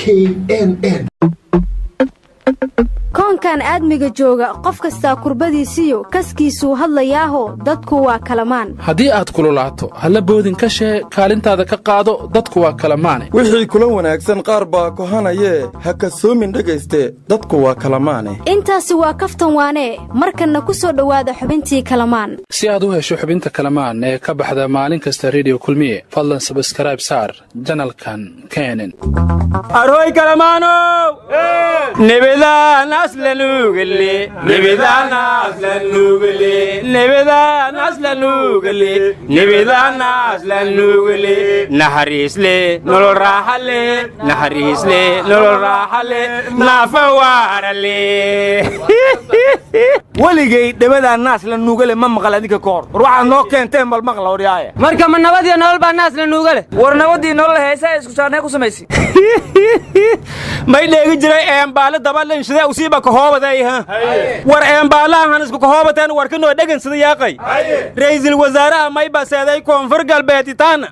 knn. koonkan aadmiga jooga qof kasta kurbadiisiyo kaskiisuu hadlayaaho dadku waa kalamaan haddii aad kululaato halla boodin ka shee kaalintaada ka qaado dadku waa kalamaane wixii kula wanaagsan qaar baa kohanayee ha kasoomin dhegayste dadku waa kalamaane intaasi waa kaftan waanee markanna ku soo dhowaada xubintii kalamaan si aad u hesho xubinta kalamaan ee ka baxda maalin kasta rediyo kulmiye fadlan sabskrayb saar janalkan knn arhoy kalamaanow nebedaan aslanugale nebedaan aslanugale nebedaan aslanugale nebedaan aslanugale naxariisle nolol raaxale naxariisle nolol raaxale naafawaarale weligay dhebadaan naas la nuugale ma maqal adinka koor war waxaad noo keenteen bal maqla odhiyaaye marka ma nabadiyo nolol baa naas la nuugale war nabadii nolol heesaa isku saarnee ku samaysi may dheegi jiray eembaale dabalan shidee usiiba kahoobaday ha war eembaalahan isku kahoobateen war kanoo dhegan sida yaaqay ra'iisul wasaaraha may baseeday koonfur galbeeditaana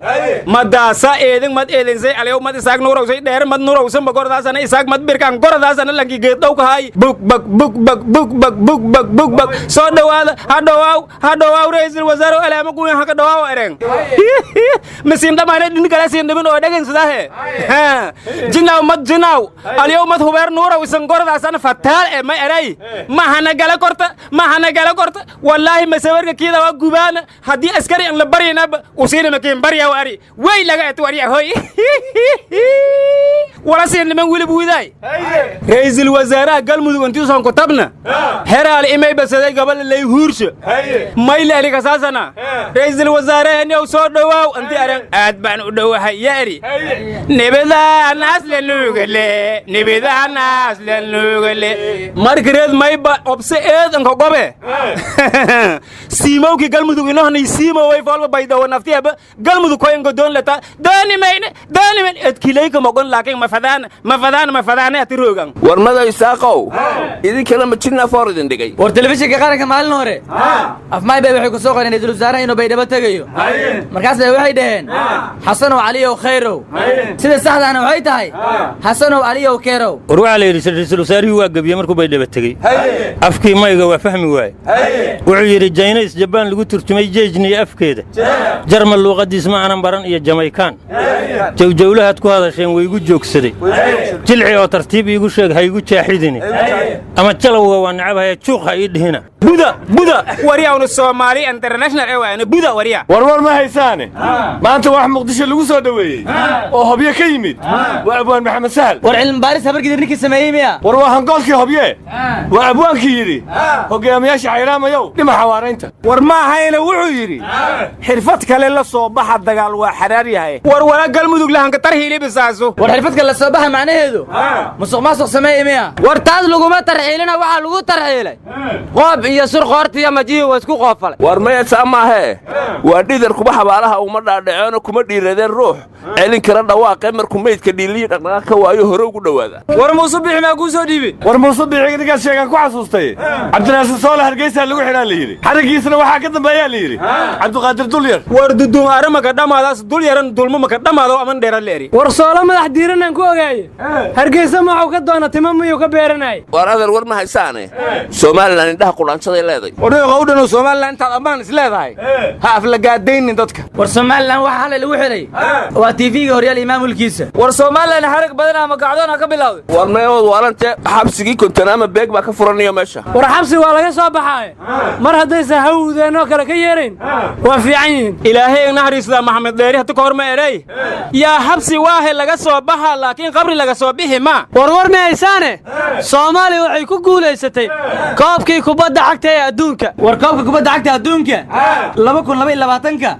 madaasa eedin mad eedinsay aliyow mad isaag nuurawsay dheer mad nuurawsan bagordaasana isaag mad birkaan gordaasana lanki geeddhow kahay bug bug bug bug bug bug bug bug bug bug soo dhawaada hadhowaaw ra'iisul wasaaraha alaama guyan haka dhawaaw ereng masiin dhamaanay dhin kala siin dhimin oo dhegan sidahe jinaw mad jinaw aliyow mad hubeer nuuraw isan gordaasana fataal ee ma eray ma hana gala korta wallaahi masawarka kiida waa gubaana haddii askari aan la baryinaba usiina makiin baryaw ari way laga eto wariya hoy wala siin niman wilib wiiday ra'iisul wasaaraha galmudug intiisan ku tabna heraal imay basaday gabal lay huursho may leeli kasaasana ra'iisul wasaaraha inuu soo dhawaaw anti aran aad baan u dhawahay yaari nebedaan asla nuugale nebedaan asla nuugale markareed mayba obse eedan ka gobe siimowki galmudug inohnay siimo way falba baydaw naftiaba galmudug ko ingo doon lata dooni mayne edkilayka mogon laakiin ma fadaana atirogan warmada isaaqow idinkana ma jirna fooridin dhigay war telefishinka qaranka maalin hore afmaay bay waxay ku soo qoreen ra'iisul wasaaraha inuu baydhabo tagayo markaas bay waxay dhaheen xasanow caliyow khayrow sida saxdaana waxay tahay xasanow caliyow keerow war waxaa la yidhi ra'iisul wasaarihii waa gebiye markuu baydhabo tegey afkii mayga waa fahmi waaye wuxuu yidhi jaynays jabaan lagu turjumay jeejniyo afkeeda jarmal luuqadiis ma aanan baran iyo jamaykaan jawjawlahaad ku hadasheen waygu joogsaday jilci oo tartiib iigu sheeg ha igu jaaxidini ama jalowga waa nacabahay juuq ha ii dhihina buda wariyawna Soomaali international ewaana buda wariya warwar ma haysaane maanta wax muqdisho lagu soo dhaweeyay oo hobyo ka yimid waa abwaan maxamed sahal war cilmi baaris habarkii ninkii sameeyay miya war waa hangoolkii hobye waa abwaankii yidhi hogaamiyaasha xayraamayow dhima xawaaraynta war ma ahayna wuxuu yidhi xirfad kale la soo baxa dagaal waa xaraar yahay war wala galmudug lahanka tarhiili bisaaso war xirfad kale la soo baxa macnaheedu musuq maasuq sameeyay miya war taas laguma tarxiilina waxa lagu tarxiilay qoob iyo sur qoortiya majihi waa isku qoofalay war maya saamahe waa dhidar kuba xabaalaha uma dhaadhaceeno kuma dhiiradeen ruux celin kara dhawaaqe markuu meydka dhiiliyo dhaqdhaqaaq ka waayo hore ugu dhawaada war muuse bixi ma ku soo dhiibi war muuse bixi ninkaas sheegan ku xasuustay cabdinaasir soole hargeysa lagu xidhaa la yidhi xarigiisna waxaa ka dambeeyaa la yidhi cabdiqaadir dulyar war duduum aramaka dhamaadaas dulyaran dulmo maka dhamaado aman dheera leeri war soolo madax diiranaan ku ogaaye hargeysa maxuu ka doona timo miyuu ka beeranay war adeer war ma haysaane Soomaaliland indhaha quraansaday leeday warayga u dhano Soomaaliland inta amaan is leedahay ha aflagaadaynin dadka war Soomaaliland waxa hal lagu xiray waa TV-ga horyaal maamulkiisa war Soomaaliland xarag badan ama gacdoon ka bilowday war meeyood warante xabsigii kontanama beeg baa ka furanayo meesha war xabsi waa laga soo baxay mar haday sahawdeen oo kale ka yeereen waa fiican yihiin ilaahay naxariisada maxamed dheeri hata koor ma eray yaa xabsi waahe laga soo baxa laakiin qabri laga soo bixi ma war ma haysaane Soomaaliya waxay ku guuleysatay koobkii kubadda cagta ee adduunka war koobka kubadda cagta adduunka 2022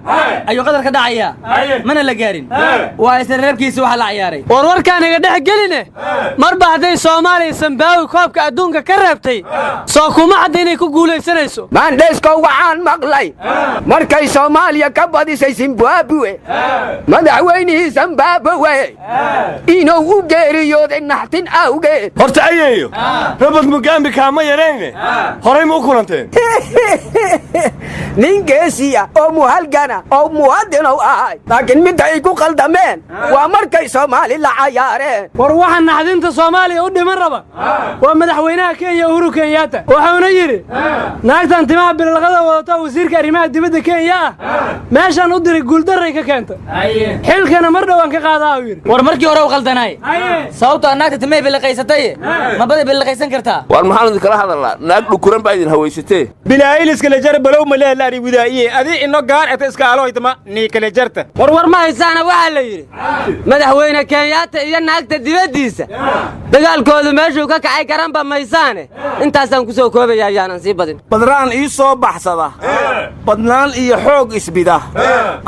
ayuu qadar ka dhacaya mana la gaarin waa isla reebkiisa waxa la ciyaaray war warkaan iga dhex geline marba haday Soomaaliya Zimbabwe koobka adduunka ka reebtay soo kuma cadeynay ku guuleysanayso maandheeska waxaan maqlay markay Soomaaliya ka badisay Zimbabwe madaxweynihii Zimbabwe inuu u geeriyooday naxtin awgeed horta ayeeyo Robert Mugabe kaama yareen horay ma u kulanteen nin geesiya oo muhalgana oo muwaadinow ahay laakiin midda ay ku qaldameen waa markay soomaali la cayaareen war waxa naxdinta soomaaliya u dhiman raba waa madaxweynaha kenya uhuru kenyatta wuxuuna yidhi naagtan timaha bilaqada wadata wasiirka arrimaha dibadda kenya ah meeshaan u diray guuldarray ka keenta xilkana mar dhowaan ka qaadaa uu yidhi war markii hore u qaldanaay sababtoo naagta timaha bilaqaysatay mabada bilaqaysan kartaa war maxaan idin kala hadalnaa naag dhukuran baa idin hawaysatee bilaayilis kala jar balow maleelaari widaa'iye adii ino gaar eta iska aloytama nii kala jarta war ma haysaana waxaa la yidhi madaxweyne kenyatta iyo naagta dibaddiisa dagaalkoodu meeshuu ka kacay garanba maysaane intaasaan ku soo koobaya ayaanan sii badin badraan ii soo baxsada badnaan iyo xoog isbida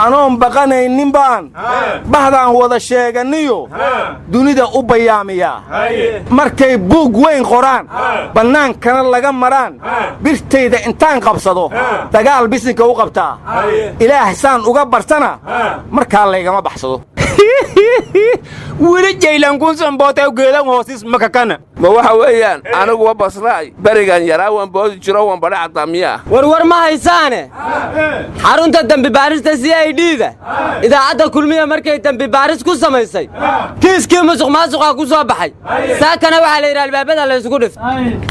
anoon baqanaynin baan bahdaan wada sheeganiyo dunida u bayaamiyaa markay buug weyn qoraan bannaankana laga maraan birtayda intaan qabsado dagaal bisinka u qabtaa ilaah saan uga bartana markaa laygama baxsado weli jaylankunsan bootaw geedan hoosis makakana ma waxa weeyaan aniguwa basraay berigan yaraa waan boodi jiro waan badhe caddaamiyaa war ma haysaane xarunta dembi baarista c i d-da idaacadda kulmiya markay dembi baaris ku samaysay kiiskii musuq maasuqa ku soo baxay saakana waxaa la yidhi albaabada la isugu dhif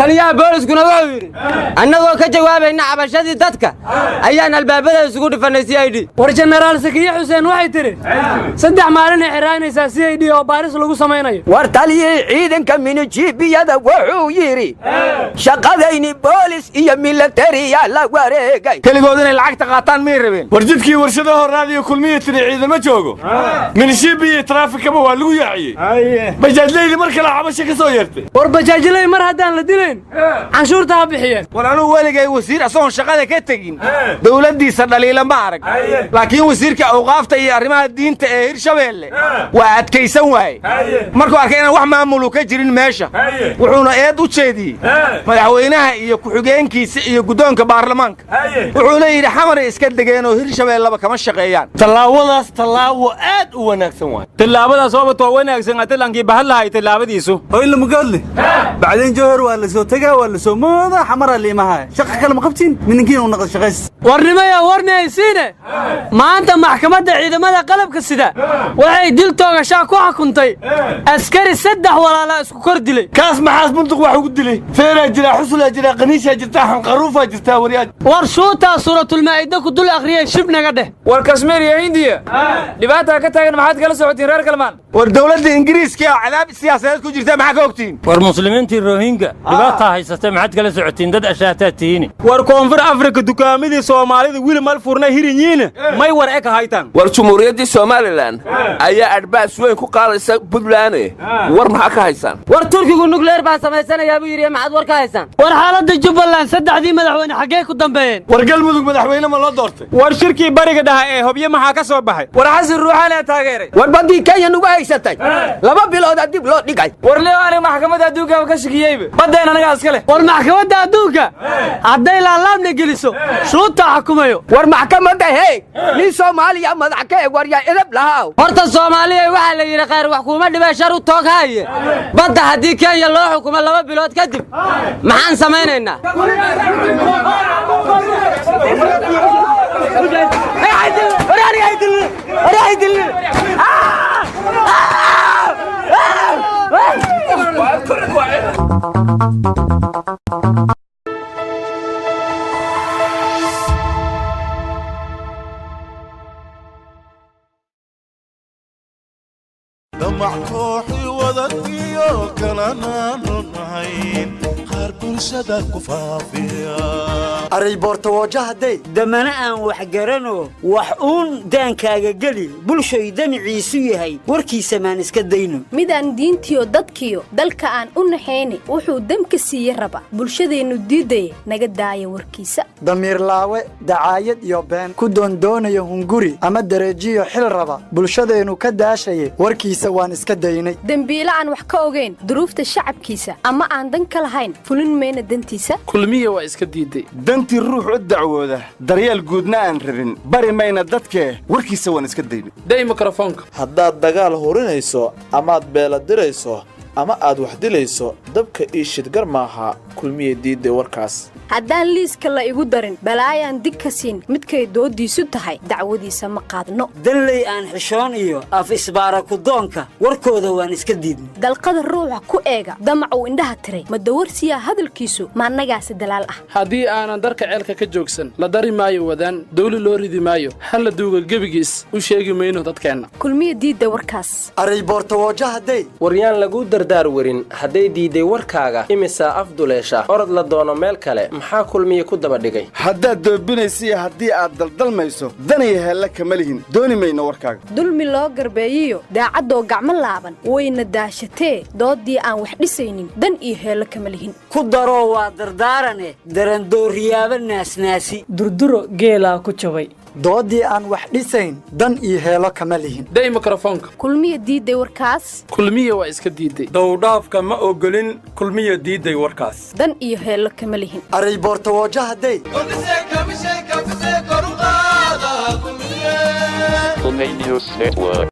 taliyaha booliskuna wuxuu yidhi annagoo ka jawaabayna cabashadii dadka ayaan albaabada isugu dhifannay c i d war jenaraal sakiye xuseen waxay tidhi 3 maalin ay xiraanaysaa c i d oo baaris lagu samaynayo war taliyey ciidanka minijibiyada wuxuu yidhi shaqadayni boolis iyo milatariya la wareegay keligood inay lacagta qaataan miyay rabeen war jidkii warshadaha raadiyo kulmiya tiri ciidamo joogo minishibiya traafikaba waa lagu yaaciyey bajaajleydi mar kale cabasho ka soo yeertay war bajaajley mar haddaan la dilayn canshuurta ha bixiyeen war anuu weligay wasiir asoon shaqada ka tegin dowladdiisa dhaliila ma arag laakiin wasiirka awqaafta iyo arrimaha diinta ee hirshabeelle waa adkaysan waaye markuu arkay inaan wax maamulu ka jirin meesha wuxuuna eed u jeediyey madaxweynaha iyo ku-xigeenkiisa iyo guddoonka baarlamaanka wuxuuna yidhi xamar iska degeenoo hirshabeellaba kama shaqeeyaan tallaawadaas tallaawo aad u wanaagsan waay tallaabadaas oobatoo wanaagsan atalankii bahad lahay tallaabadiisu hoyla mugaadle bacdeen jawhar waa la soo tegaa waa la soo mooda xamara liimaha shaqa kale ma qabtiin minankiina u naqad shaqays warnimaya warnaysiine maanta maxkamadda ciidamada qalabka sida waxay dil toogashaa ku xukuntay askari 3 walaala isku kor dilay kaas maxaas bunduq wax ugu dilay feeraa jira xusulaa jira qaniishaa jirta xanqaruufaa jirta wariyaad war shuutaa suuratul maa'ida ku dul akhriyay shib naga dheh war kashmir iyo hindiya dhibaataa ka taagan maxaad kala socotiin reer kalmaan war dowladda ingiriiska oo cadaab siyaasadeed ku jirta maxaa ka ogtiin war muslimiintii rohinga dhibaataa haysatay maxaad kala socotiin dad ashaataa tihiin war koonfur afrika dukaamadii soomaalida wili mal furna hirinyiina may war eka haytaan war jumhuuriyaddii somalilan ayaa adbaas weyn ku qaadaysa puntland war maxaa ka haysaan war turkigu nukleer baa samaysanayaa buu yidhi maxaad war ka haysaan war xaaladda jubbaland 3dii madaxweyne xaggee ku dambeeyeen war galmudug madaxweyne ma loo doortay war shirkii bariga dhaha ee hobyo maxaa ka soo baxay war xasan ruuxaani aa taageeray war baddii kenya nugu haysatay 2 biloodaa dib loo dhigay war leo aniga maxkamadda adduunka ka shakiyeyba baddeen anagaa iska leh war maxkamadda adduunka hadday laalaabna geliso shuutaa xukumayo war maxkamadda heeg nin soomaaliya madax ka eg waryaa edab lahaa horta soomaaliya waxaa la yidhi khayr wax kuuma dhibee shar u toog haaye badda haddii kenya loo xukumo 2 bilood kadib maxaan samaynaynaa damac kooxi wadadkiyo kalanaanu nahayn qaar bulshada ku faafiya aray boortawaajahaday damana aan wax garano wax uun daankaaga geli bulshay damiciisu yahay warkiisa maan iska dayno midaan diintiyo dadkiyo dalka aan u naxayni wuxuu damka siiye raba bulshadeennu diidaya naga daaya warkiisa damiir laawe dacaayad iyo been ku doondoonayo hunguri ama dareejiyo xil raba bulshadeennu ka daashaye warkiisa waan iska daynay dembiile aan wax ka ogeyn duruufta shacabkiisa ama aan dan ka lahayn fulin mayna dantiisa kulmiya waa iska diiday dantii ruux u dacwooda daryeel guudna aan rabin bari mayna dadkee warkiisa waan iska daynay day mikrofoonka haddaad dagaal hurinayso amaad beela dirayso ama aad wax dilayso dabka ii shidgar maaha kulmiye diidday warkaas haddaan liiska la igu darin balaayaan dig ka siin midkay doodiisu tahay dacwadiisa ma qaadno danley aan xishoon iyo af isbaara kudoonka warkooda waan iska diidnay dalqada ruuxa ku eega damacuu indhaha tiray ma dawarsiyaa hadalkiisu ma annagaasi dalaal ah haddii aanan darka ceelka ka joogsan la dari maayo wadaan dawli loo ridi maayo halla duuga gebigiis u sheegi mayno dadkeenna kulmiye diidda warkaas aray boortawoojahaday waryaan laguu dardaar werin hadday diidday warkaaga imisaa afduleesha orod la doono meel kale maxaa kulmiye ku daba dhigay haddaad doobinaysiyo haddii aad daldalmayso daniya heella kama lihin dooni mayno warkaaga dulmi loo garbeeyiyo daacaddoo gacmo laaban wayna daashatee doodii aan wax dhisaynin dan iyo heello kama lihin ku daroo waa dardaarane darandooriyaaba naasnaasi durduro geelaa ku jabay doodii aan wax dhisayn dan iyo heelo kama lihin day mikrofoonka kulmiye diidday warkaas kulmiye waa iska diidday dowdhaafka ma ogolin kulmiye diidday warkaas dan iyo heello kama lihin aray boortawoojahaday News Network.